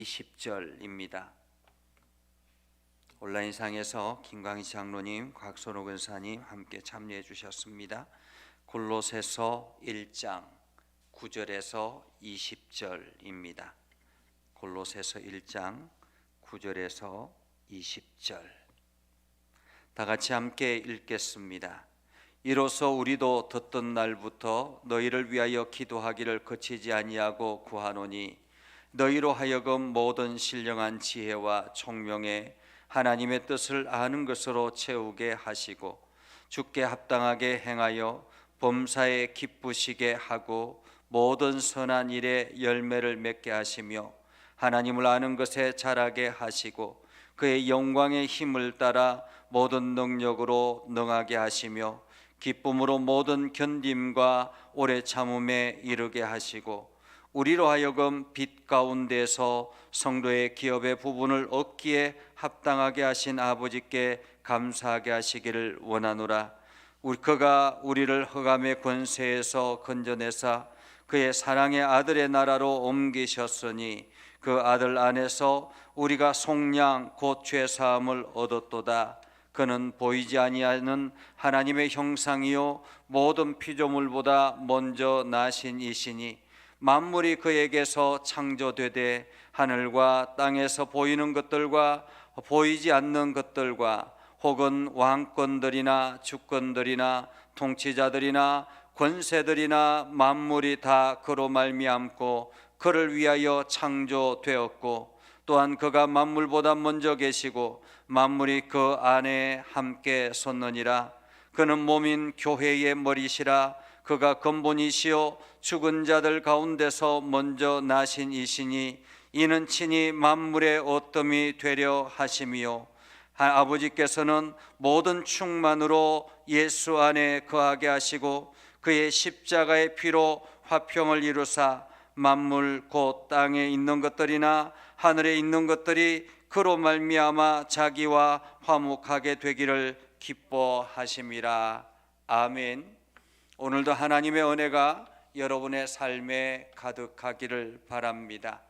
20절입니다. 온라인상에서 김광희 장로님, 곽선호 권사님 함께 참여해 주셨습니다. 골로새서 1장 9절에서 20절입니다. 골로새서 1장 9절에서 20절 다 같이 함께 읽겠습니다. 이로써 우리도 듣던 날부터 너희를 위하여 기도하기를 그치지 아니하고 구하노니 너희로 하여금 모든 신령한 지혜와 총명에 하나님의 뜻을 아는 것으로 채우게 하시고 주께 합당하게 행하여 범사에 기쁘시게 하고 모든 선한 일에 열매를 맺게 하시며 하나님을 아는 것에 자라게 하시고 그의 영광의 힘을 따라 모든 능력으로 능하게 하시며 기쁨으로 모든 견딤과 오래 참음에 이르게 하시고 우리로 하여금 빛 가운데서 성도의 기업의 부분을 얻기에 합당하게 하신 아버지께 감사하게 하시기를 원하노라. 그가 우리를 흑암의 권세에서 건져내사 그의 사랑의 아들의 나라로 옮기셨으니 그 아들 안에서 우리가 속량 곧 죄사함을 얻었도다. 그는 보이지 아니하는 하나님의 형상이요 모든 피조물보다 먼저 나신 이시니 만물이 그에게서 창조되되 하늘과 땅에서 보이는 것들과 보이지 않는 것들과 혹은 왕권들이나 주권들이나 통치자들이나 권세들이나 만물이 다 그로 말미암고 그를 위하여 창조되었고 또한 그가 만물보다 먼저 계시고 만물이 그 안에 함께 섰느니라. 그는 몸인 교회의 머리시라. 그가 근본이시요 죽은 자들 가운데서 먼저 나신 이시니 이는 친히 만물의 어뜸이 되려 하심이요 아버지께서는 모든 충만으로 예수 안에 거하게 하시고 그의 십자가의 피로 화평을 이루사 만물 곧 땅에 있는 것들이나 하늘에 있는 것들이 그로 말미암아 자기와 화목하게 되기를 기뻐하심이라. 아멘. 오늘도 하나님의 은혜가 여러분의 삶에 가득하기를 바랍니다.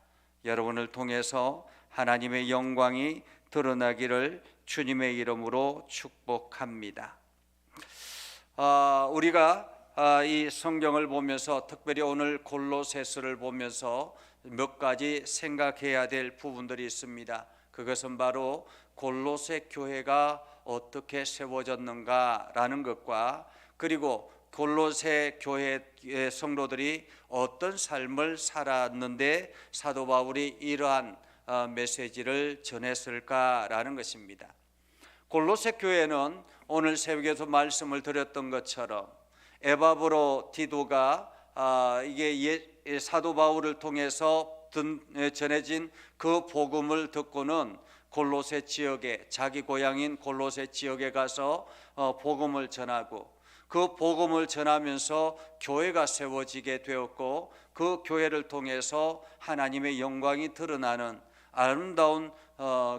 여러분을 통해서 하나님의 영광이 드러나기를 주님의 이름으로 축복합니다. 우리가 이 성경을 보면서 특별히 오늘 골로새서를 보면서 몇 가지 생각해야 될 부분들이 있습니다. 그것은 바로 골로새 교회가 어떻게 세워졌는가라는 것과 그리고 골로새 교회의 성도들이 어떤 삶을 살았는데 사도 바울이 이러한 메시지를 전했을까라는 것입니다. 골로새 교회는 오늘 새벽에서 말씀을 드렸던 것처럼 에바브로 디도가 이게 사도 바울을 통해서 전해진 그 복음을 듣고는 골로새 지역에 자기 고향인 골로새 지역에 가서 복음을 전하고 그 복음을 전하면서 교회가 세워지게 되었고 그 교회를 통해서 하나님의 영광이 드러나는 아름다운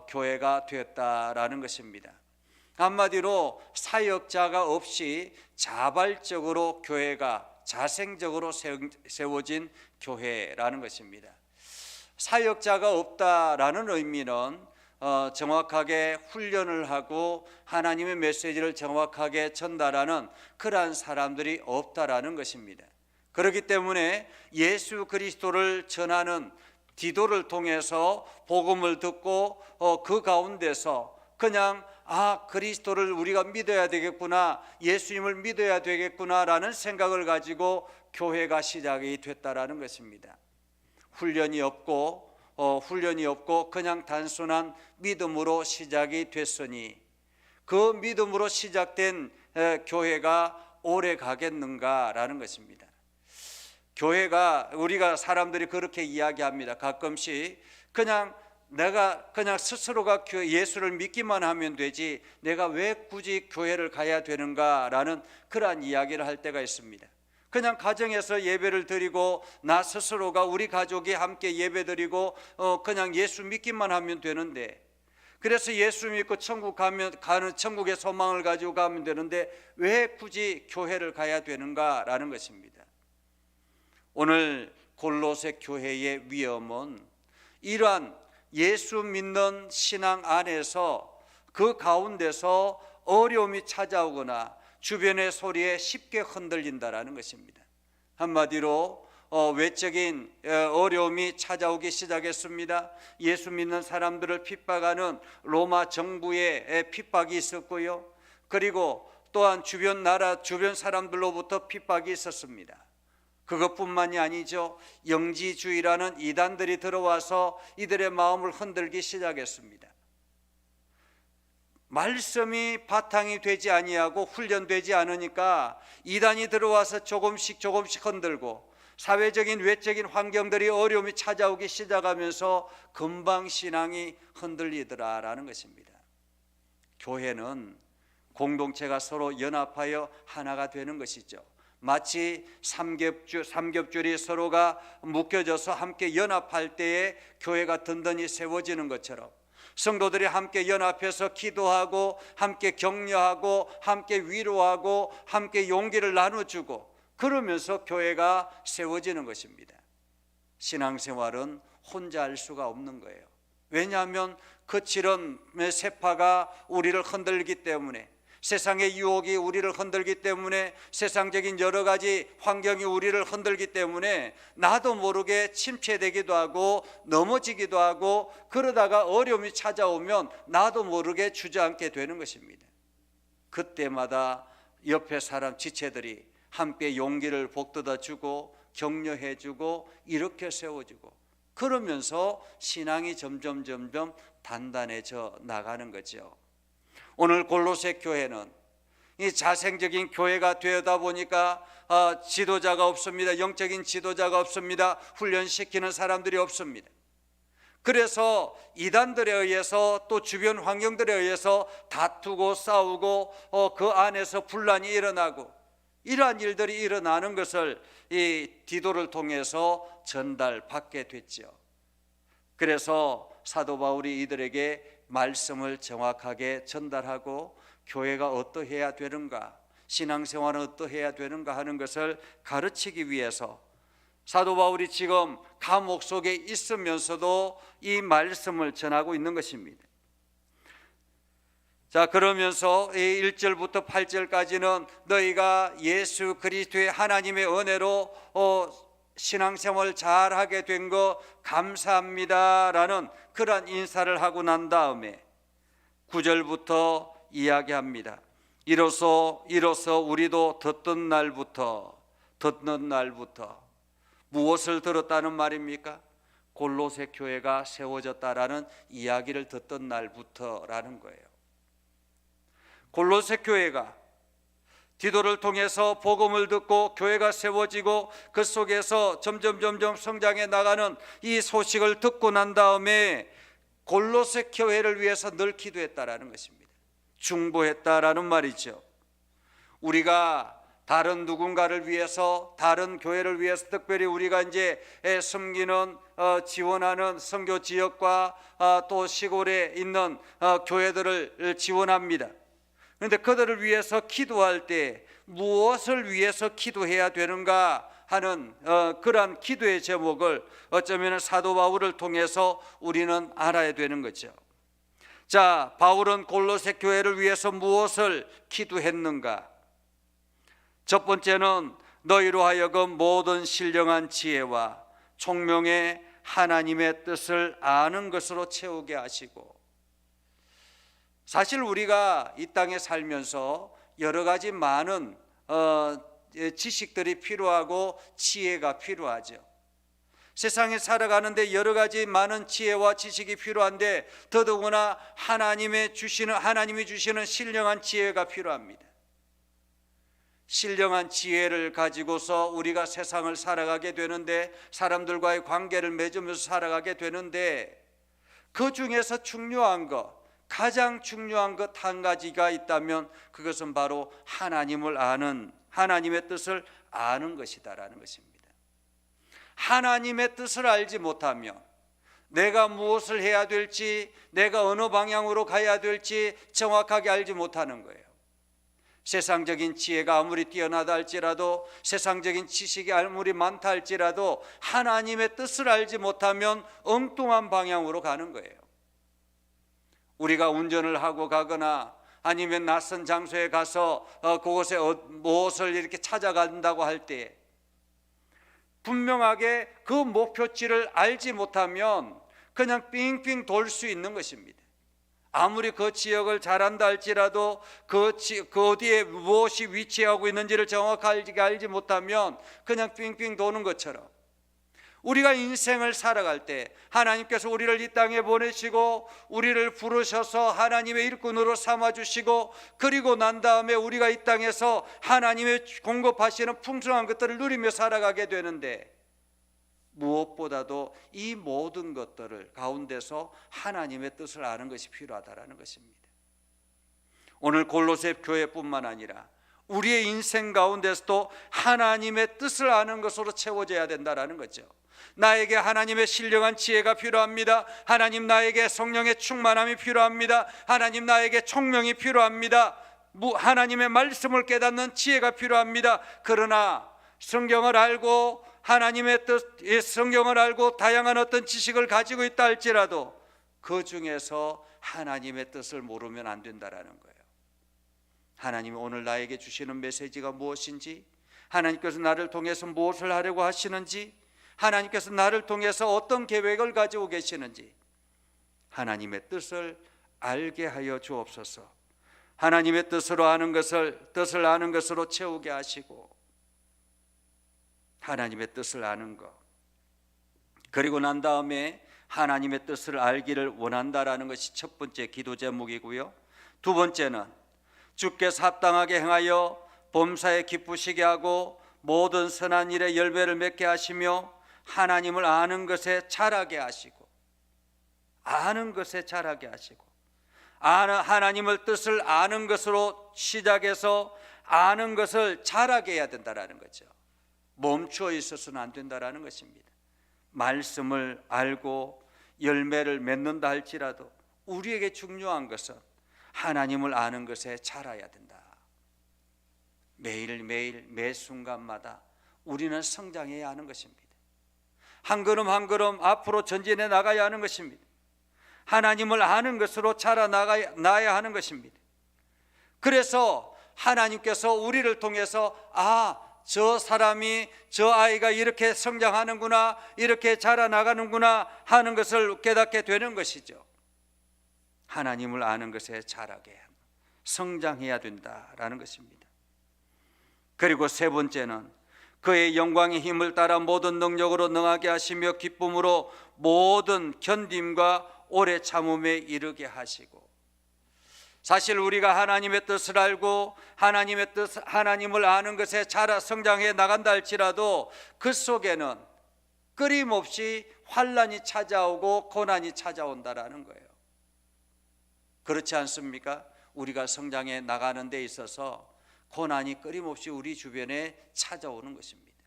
교회가 되었다라는 것입니다. 한마디로 사역자가 없이 자발적으로 교회가 자생적으로 세워진 교회라는 것입니다. 사역자가 없다라는 의미는 정확하게 훈련을 하고 하나님의 메시지를 정확하게 전달하는 그러한 사람들이 없다라는 것입니다. 그렇기 때문에 예수 그리스도를 전하는 디도를 통해서 복음을 듣고 그 가운데서 그냥 그리스도를 우리가 믿어야 되겠구나, 예수님을 믿어야 되겠구나라는 생각을 가지고 교회가 시작이 됐다라는 것입니다. 훈련이 없고 그냥 단순한 믿음으로 시작이 됐으니 그 믿음으로 시작된 교회가 오래 가겠는가라는 것입니다. 교회가 우리가 사람들이 그렇게 이야기합니다. 가끔씩 내가 그냥 스스로가 예수를 믿기만 하면 되지 내가 왜 굳이 교회를 가야 되는가라는 그러한 이야기를 할 때가 있습니다. 그냥 가정에서 예배를 드리고 나 스스로가 우리 가족이 함께 예배 드리고 그냥 예수 믿기만 하면 되는데 그래서 예수 믿고 천국 가는 천국의 소망을 가지고 가면 되는데 왜 굳이 교회를 가야 되는가라는 것입니다. 오늘 골로새 교회의 위험은 이러한 예수 믿는 신앙 안에서 그 가운데서 어려움이 찾아오거나 주변의 소리에 쉽게 흔들린다라는 것입니다. 한마디로 외적인 어려움이 찾아오기 시작했습니다. 예수 믿는 사람들을 핍박하는 로마 정부의 핍박이 있었고요. 그리고 또한 주변 사람들로부터 핍박이 있었습니다. 그것뿐만이 아니죠. 영지주의라는 이단들이 들어와서 이들의 마음을 흔들기 시작했습니다. 말씀이 바탕이 되지 아니하고 훈련되지 않으니까 이단이 들어와서 조금씩 흔들고 사회적인 외적인 환경들이 어려움이 찾아오기 시작하면서 금방 신앙이 흔들리더라라는 것입니다. 교회는 공동체가 서로 연합하여 하나가 되는 것이죠. 마치 삼겹줄이 서로가 묶여져서 함께 연합할 때에 교회가 든든히 세워지는 것처럼 성도들이 함께 연합해서 기도하고 함께 격려하고 함께 위로하고 함께 용기를 나눠주고 그러면서 교회가 세워지는 것입니다. 신앙생활은 혼자 할 수가 없는 거예요. 왜냐하면 거칠은 세파가 우리를 흔들기 때문에, 세상의 유혹이 우리를 흔들기 때문에, 세상적인 여러 가지 환경이 우리를 흔들기 때문에 나도 모르게 침체되기도 하고 넘어지기도 하고 그러다가 어려움이 찾아오면 나도 모르게 주저앉게 되는 것입니다. 그때마다 옆에 사람 지체들이 함께 용기를 북돋아 주고 격려해 주고 이렇게 세워주고 그러면서 신앙이 점점 단단해져 나가는 거죠. 오늘 골로새 교회는 이 자생적인 교회가 되다 보니까 지도자가 없습니다. 영적인 지도자가 없습니다. 훈련시키는 사람들이 없습니다. 그래서 이단들에 의해서 또 주변 환경들에 의해서 다투고 싸우고 그 안에서 분란이 일어나고 이러한 일들이 일어나는 것을 이 디도를 통해서 전달받게 됐죠. 그래서 사도 바울이 이들에게 말씀을 정확하게 전달하고 교회가 어떠해야 되는가, 신앙생활은 어떠해야 되는가 하는 것을 가르치기 위해서 사도 바울이 지금 감옥 속에 있으면서도 이 말씀을 전하고 있는 것입니다. 자, 그러면서 1절부터 8절까지는 너희가 예수 그리스도의 하나님의 은혜로 신앙생활 잘하게 된 거 감사합니다라는 그런 인사를 하고 난 다음에 9절부터 이야기합니다. 이로써 우리도 듣는 날부터 무엇을 들었다는 말입니까? 골로새 교회가 세워졌다라는 이야기를 듣던 날부터라는 거예요. 골로새 교회가 디도를 통해서 복음을 듣고 교회가 세워지고 그 속에서 점점 성장해 나가는 이 소식을 듣고 난 다음에 골로새 교회를 위해서 늘 기도했다라는 것입니다. 중보했다라는 말이죠. 우리가 다른 누군가를 위해서, 다른 교회를 위해서, 특별히 우리가 이제 섬기는 지원하는 선교 지역과 또 시골에 있는 교회들을 지원합니다. 그런데 그들을 위해서 기도할 때 무엇을 위해서 기도해야 되는가 하는 그러한 기도의 제목을 어쩌면 사도 바울을 통해서 우리는 알아야 되는 거죠. 자, 바울은 골로새 교회를 위해서 무엇을 기도했는가? 첫 번째는 너희로 하여금 모든 신령한 지혜와 총명의 하나님의 뜻을 아는 것으로 채우게 하시고, 사실 우리가 이 땅에 살면서 여러 가지 많은 지식들이 필요하고 지혜가 필요하죠. 세상에 살아가는데 여러 가지 많은 지혜와 지식이 필요한데 더더구나 하나님이 주시는 신령한 지혜가 필요합니다. 신령한 지혜를 가지고서 우리가 세상을 살아가게 되는데, 사람들과의 관계를 맺으면서 살아가게 되는데, 그 중에서 중요한 것, 가장 중요한 것 한 가지가 있다면 그것은 바로 하나님을 아는, 하나님의 뜻을 아는 것이다라는 것입니다. 하나님의 뜻을 알지 못하면 내가 무엇을 해야 될지, 내가 어느 방향으로 가야 될지 정확하게 알지 못하는 거예요. 세상적인 지혜가 아무리 뛰어나다 할지라도, 세상적인 지식이 아무리 많다 할지라도 하나님의 뜻을 알지 못하면 엉뚱한 방향으로 가는 거예요. 우리가 운전을 하고 가거나 아니면 낯선 장소에 가서 그곳에 무엇을 이렇게 찾아간다고 할 때 분명하게 그 목표지를 알지 못하면 그냥 삥삥 돌 수 있는 것입니다. 아무리 그 지역을 잘 안다 할지라도 그 어디에 무엇이 위치하고 있는지를 정확하게 알지 못하면 그냥 삥삥 도는 것처럼, 우리가 인생을 살아갈 때 하나님께서 우리를 이 땅에 보내시고 우리를 부르셔서 하나님의 일꾼으로 삼아주시고, 그리고 난 다음에 우리가 이 땅에서 하나님의 공급하시는 풍성한 것들을 누리며 살아가게 되는데, 무엇보다도 이 모든 것들을 가운데서 하나님의 뜻을 아는 것이 필요하다는 것입니다. 오늘 골로새 교회뿐만 아니라 우리의 인생 가운데서도 하나님의 뜻을 아는 것으로 채워져야 된다는 거죠. 나에게 하나님의 신령한 지혜가 필요합니다. 하나님, 나에게 성령의 충만함이 필요합니다. 하나님, 나에게 총명이 필요합니다. 하나님의 말씀을 깨닫는 지혜가 필요합니다. 그러나 성경을 알고 하나님의 뜻, 성경을 알고 다양한 어떤 지식을 가지고 있다 할지라도 그 중에서 하나님의 뜻을 모르면 안 된다라는 거예요. 하나님이 오늘 나에게 주시는 메시지가 무엇인지, 하나님께서 나를 통해서 무엇을 하려고 하시는지, 하나님께서 나를 통해서 어떤 계획을 가지고 계시는지 하나님의 뜻을 알게 하여 주옵소서. 하나님의 뜻을 아는 것으로 채우게 하시고, 하나님의 뜻을 아는 것, 그리고 난 다음에 하나님의 뜻을 알기를 원한다라는 것이 첫 번째 기도 제목이고요. 두 번째는 주께서 합당하게 행하여 범사에 기쁘시게 하고 모든 선한 일에 열매를 맺게 하시며 하나님을 아는 것에 자라게 하시고, 하나님을 뜻을 아는 것으로 시작해서 아는 것을 자라게 해야 된다는 거죠. 멈추어 있어서는 안 된다는 것입니다. 말씀을 알고 열매를 맺는다 할지라도 우리에게 중요한 것은 하나님을 아는 것에 자라야 된다. 매일매일 매 순간마다 우리는 성장해야 하는 것입니다. 한 걸음 한 걸음 앞으로 전진해 나가야 하는 것입니다. 하나님을 아는 것으로 자라나야 하는 것입니다. 그래서 하나님께서 우리를 통해서 저 사람이, 저 아이가 이렇게 성장하는구나, 이렇게 자라나가는구나 하는 것을 깨닫게 되는 것이죠. 하나님을 아는 것에 자라게, 성장해야 된다라는 것입니다. 그리고 세 번째는 그의 영광의 힘을 따라 모든 능력으로 능하게 하시며 기쁨으로 모든 견딤과 오래 참음에 이르게 하시고, 사실 우리가 하나님의 뜻을 알고 하나님을 아는 것에 자라 성장해 나간다 할지라도 그 속에는 끊임없이 환난이 찾아오고 고난이 찾아온다라는 거예요. 그렇지 않습니까? 우리가 성장해 나가는 데 있어서 고난이 끊임없이 우리 주변에 찾아오는 것입니다.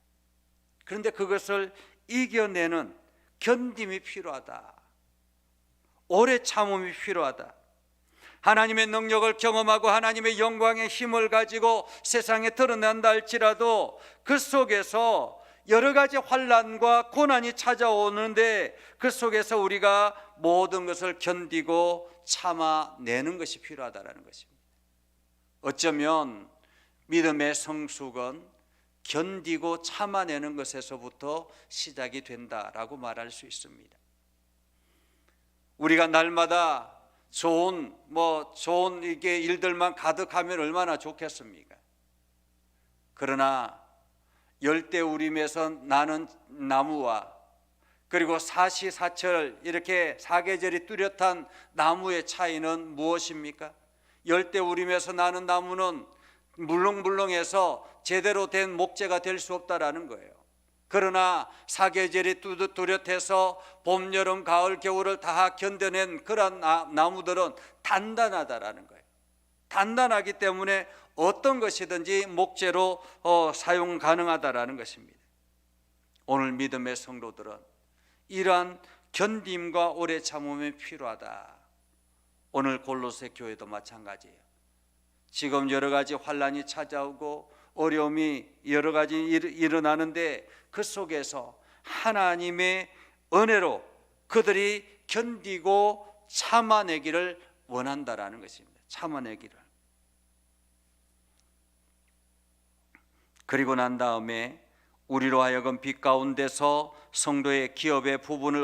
그런데 그것을 이겨내는 견딤이 필요하다. 오래 참음이 필요하다. 하나님의 능력을 경험하고 하나님의 영광의 힘을 가지고 세상에 드러난다 할지라도 그 속에서 여러 가지 환난과 고난이 찾아오는데 그 속에서 우리가 모든 것을 견디고 참아내는 것이 필요하다는 것입니다. 어쩌면 믿음의 성숙은 견디고 참아내는 것에서부터 시작이 된다라고 말할 수 있습니다. 우리가 날마다 좋은 이게 일들만 가득하면 얼마나 좋겠습니까? 그러나 열대우림에서 나는 나무와 그리고 사시사철 이렇게 사계절이 뚜렷한 나무의 차이는 무엇입니까? 열대우림에서 나는 나무는 물렁물렁해서 제대로 된 목재가 될 수 없다라는 거예요. 그러나 사계절이 뚜렷해서 봄, 여름, 가을, 겨울을 다 견뎌낸 그런 나무들은 단단하다라는 거예요. 단단하기 때문에 어떤 것이든지 목재로 사용 가능하다라는 것입니다. 오늘 믿음의 성도들은 이러한 견딤과 오래 참음이 필요하다. 오늘 골로새 교회도 마찬가지예요. 지금 여러 가지 환란이 찾아오고 어려움이 여러 가지 일어나는데 그 속에서 하나님의 은혜로 그들이 견디고 참아내기를 원한다라는 것입니다. 참아내기를. 그리고 난 다음에 우리로 하여금 빛 가운데서 성도의 기업의 부분을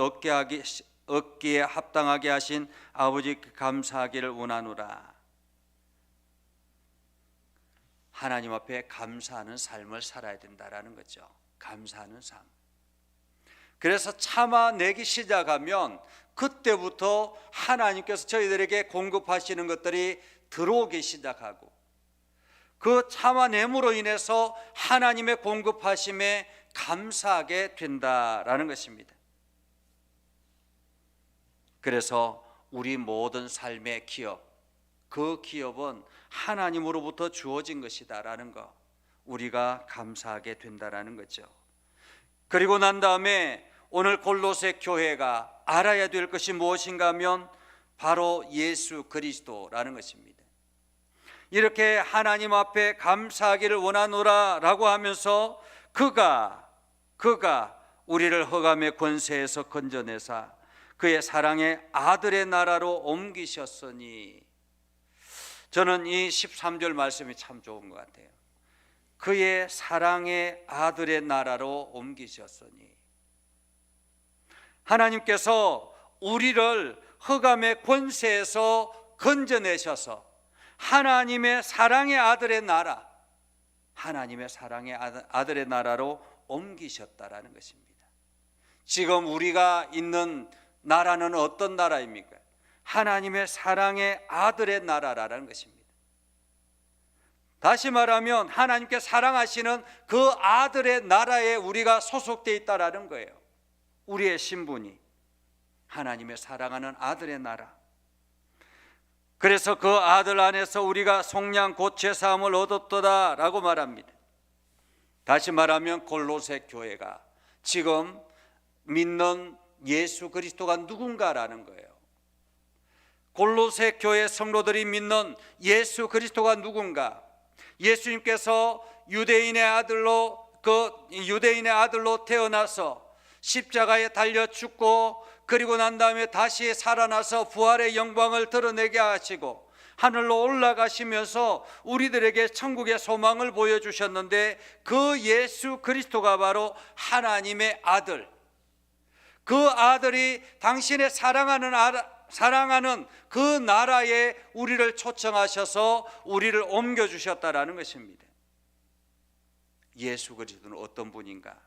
얻기에 합당하게 하신 아버지 감사하기를 원하노라. 하나님 앞에 감사하는 삶을 살아야 된다라는 거죠. 감사하는 삶. 그래서 참아내기 시작하면 그때부터 하나님께서 저희들에게 공급하시는 것들이 들어오기 시작하고 그 참아냄으로 인해서 하나님의 공급하심에 감사하게 된다라는 것입니다. 그래서 우리 모든 삶의 기업, 그 기업은 하나님으로부터 주어진 것이다라는 거, 우리가 감사하게 된다라는 거죠. 그리고 난 다음에 오늘 골로새 교회가 알아야 될 것이 무엇인가 하면 바로 예수 그리스도라는 것입니다. 이렇게 하나님 앞에 감사하기를 원하노라 라고 하면서 그가 우리를 흑암의 권세에서 건져내사 그의 사랑의 아들의 나라로 옮기셨으니, 저는 이 13절 말씀이 참 좋은 것 같아요. 그의 사랑의 아들의 나라로 옮기셨으니, 하나님께서 우리를 흑암의 권세에서 건져내셔서 하나님의 사랑의 아들의 나라, 하나님의 사랑의 아들의 나라로 옮기셨다라는 것입니다. 지금 우리가 있는 나라는 어떤 나라입니까? 하나님의 사랑의 아들의 나라라는 것입니다. 다시 말하면 하나님께 사랑하시는 그 아들의 나라에 우리가 소속되어 있다라는 거예요. 우리의 신분이 하나님의 사랑하는 아들의 나라. 그래서 그 아들 안에서 우리가 속량 곧 죄사함을 얻었도다라고 말합니다. 다시 말하면 골로새 교회가 지금 믿는 예수 그리스도가 누군가라는 거예요. 골로새 교회 성도들이 믿는 예수 그리스도가 누군가? 예수님께서 유대인의 아들로 태어나서 십자가에 달려 죽고 그리고 난 다음에 다시 살아나서 부활의 영광을 드러내게 하시고 하늘로 올라가시면서 우리들에게 천국의 소망을 보여주셨는데, 그 예수 그리스도가 바로 하나님의 아들, 그 아들이 당신의 사랑하는 그 나라에 우리를 초청하셔서 우리를 옮겨주셨다라는 것입니다. 예수 그리스도는 어떤 분인가?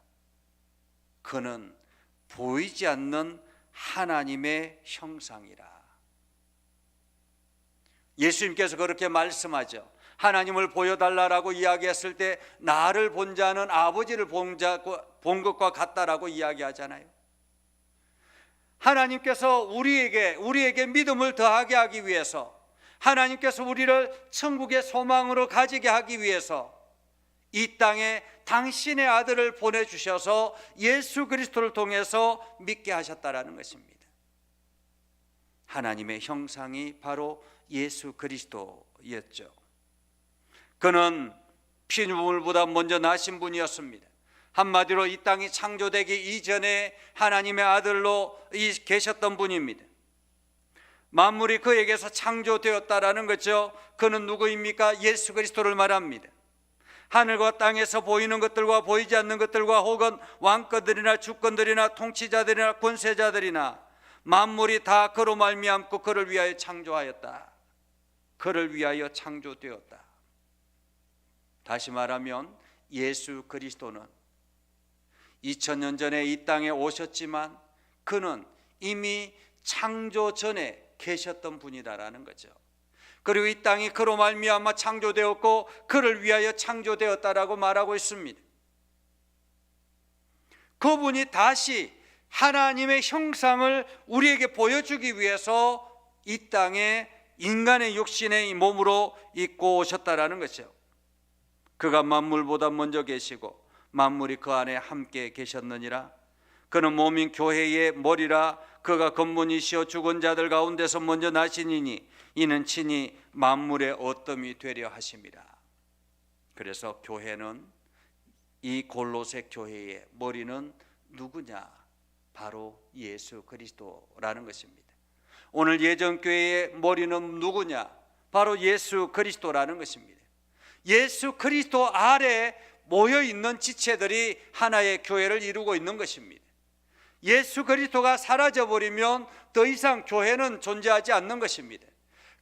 그는 보이지 않는 하나님의 형상이라. 예수님께서 그렇게 말씀하죠. 하나님을 보여달라고 이야기했을 때 나를 본 자는 아버지를 본 것과 같다라고 이야기하잖아요. 하나님께서 우리에게 믿음을 더하게 하기 위해서, 하나님께서 우리를 천국의 소망으로 가지게 하기 위해서 이 땅에 당신의 아들을 보내주셔서 예수 그리스도를 통해서 믿게 하셨다라는 것입니다. 하나님의 형상이 바로 예수 그리스도였죠. 그는 피눈물보다 먼저 나신 분이었습니다. 한마디로 이 땅이 창조되기 이전에 하나님의 아들로 계셨던 분입니다. 만물이 그에게서 창조되었다라는 거죠. 그는 누구입니까? 예수 그리스도를 말합니다. 하늘과 땅에서 보이는 것들과 보이지 않는 것들과 혹은 왕권들이나 주권들이나 통치자들이나 권세자들이나 만물이 다 그로 말미암고 그를 위하여 창조하였다. 그를 위하여 창조되었다. 다시 말하면 예수 그리스도는 2000년 전에 이 땅에 오셨지만 그는 이미 창조 전에 계셨던 분이다라는 거죠. 그리고 이 땅이 그로 말미암아 창조되었고 그를 위하여 창조되었다라고 말하고 있습니다. 그분이 다시 하나님의 형상을 우리에게 보여주기 위해서 이 땅에 인간의 육신의 몸으로 입고 오셨다라는 것이죠. 그가 만물보다 먼저 계시고 만물이 그 안에 함께 계셨느니라. 그는 몸인 교회의 머리라. 그가 근본이시여 죽은 자들 가운데서 먼저 나시니니 이는 친히 만물의 어뜸이 되려 하심이라. 그래서 교회는, 이 골로새 교회의 머리는 누구냐? 바로 예수 그리스도라는 것입니다. 오늘 예전교회의 머리는 누구냐? 바로 예수 그리스도라는 것입니다. 예수 그리스도 아래 모여있는 지체들이 하나의 교회를 이루고 있는 것입니다. 예수 그리스도가 사라져버리면 더 이상 교회는 존재하지 않는 것입니다.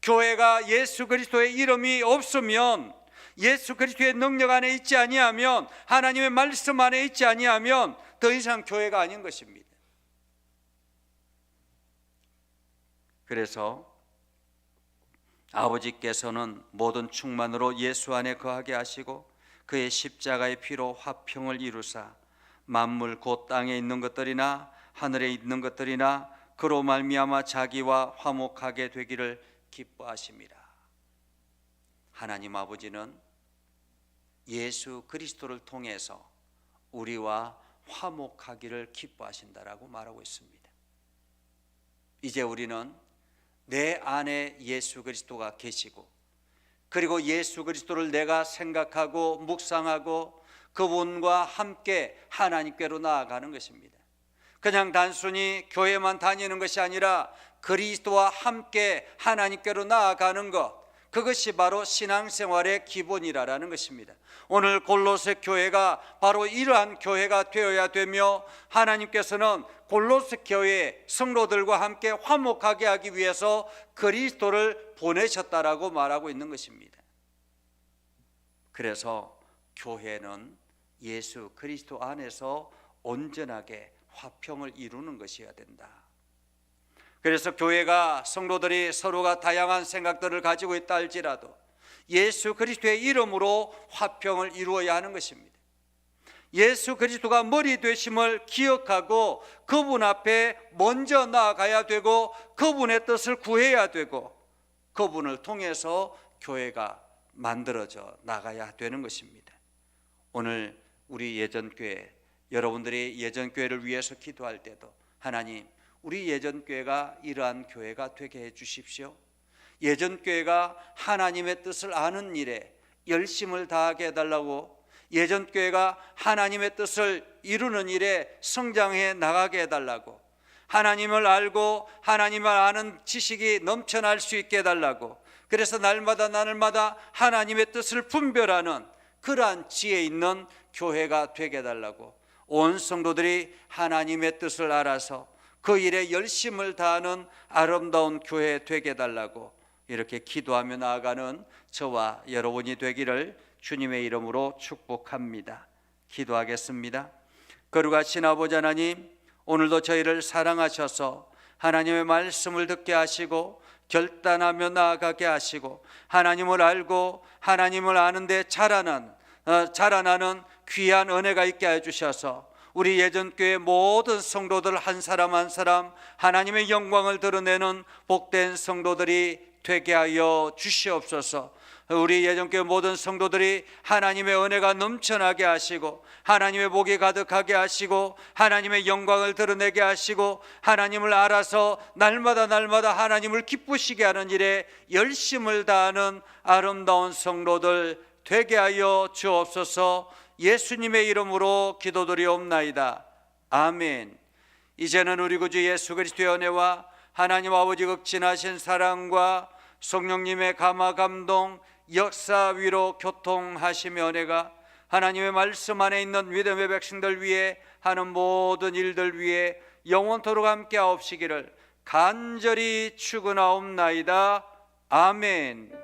교회가 예수 그리스도의 이름이 없으면, 예수 그리스도의 능력 안에 있지 아니하면, 하나님의 말씀 안에 있지 아니하면 더 이상 교회가 아닌 것입니다. 그래서 아버지께서는 모든 충만으로 예수 안에 거하게 하시고 그의 십자가의 피로 화평을 이루사 만물 곧 땅에 있는 것들이나 하늘에 있는 것들이나 그로 말미암아 자기와 화목하게 되기를 기뻐하심이라. 하나님 아버지는 예수 그리스도를 통해서 우리와 화목하기를 기뻐하신다라고 말하고 있습니다. 이제 우리는 내 안에 예수 그리스도가 계시고, 그리고 예수 그리스도를 내가 생각하고 묵상하고 그분과 함께 하나님께로 나아가는 것입니다. 그냥 단순히 교회만 다니는 것이 아니라 그리스도와 함께 하나님께로 나아가는 것, 그것이 바로 신앙생활의 기본이라는 것입니다. 오늘 골로새 교회가 바로 이러한 교회가 되어야 되며, 하나님께서는 골로새 교회 성도들과 함께 화목하게 하기 위해서 그리스도를 보내셨다라고 말하고 있는 것입니다. 그래서 교회는 예수 그리스도 안에서 온전하게 화평을 이루는 것이어야 된다. 그래서 교회가, 성도들이 서로가 다양한 생각들을 가지고 있다 할지라도 예수 그리스도의 이름으로 화평을 이루어야 하는 것입니다. 예수 그리스도가 머리 되심을 기억하고 그분 앞에 먼저 나아가야 되고, 그분의 뜻을 구해야 되고, 그분을 통해서 교회가 만들어져 나가야 되는 것입니다. 오늘 우리 예전교회, 여러분들이 예전교회를 위해서 기도할 때도 하나님, 우리 예전교회가 이러한 교회가 되게 해 주십시오. 예전교회가 하나님의 뜻을 아는 일에 열심을 다하게 해달라고, 예전교회가 하나님의 뜻을 이루는 일에 성장해 나가게 해달라고, 하나님을 알고 하나님을 아는 지식이 넘쳐날 수 있게 해달라고, 그래서 날마다 하나님의 뜻을 분별하는 그러한 지혜 있는 교회가 되게 해달라고, 온 성도들이 하나님의 뜻을 알아서 그 일에 열심을 다하는 아름다운 교회 되게 해달라고 이렇게 기도하며 나아가는 저와 여러분이 되기를 주님의 이름으로 축복합니다. 기도하겠습니다. 거룩하신 아버지 하나님, 오늘도 저희를 사랑하셔서 하나님의 말씀을 듣게 하시고 결단하며 나아가게 하시고, 하나님을 알고 하나님을 아는데 자라나는 귀한 은혜가 있게 해주셔서 우리 예전교회 모든 성도들 한 사람 한 사람 하나님의 영광을 드러내는 복된 성도들이 되게 하여 주시옵소서. 우리 예전교회 모든 성도들이 하나님의 은혜가 넘쳐나게 하시고, 하나님의 복이 가득하게 하시고, 하나님의 영광을 드러내게 하시고, 하나님을 알아서 날마다 하나님을 기쁘시게 하는 일에 열심을 다하는 아름다운 성도들 되게 하여 주옵소서. 예수님의 이름으로 기도드리옵나이다. 아멘. 이제는 우리 구주 예수 그리스도의 은혜와 하나님 아버지 극진하신 사랑과 성령님의 감화 감동 역사 위로 교통하시며 은혜가 하나님의 말씀 안에 있는 믿음의 백성들 위해 하는 모든 일들 위해 영원토록 함께 하옵시기를 간절히 축원하옵나이다. 아멘.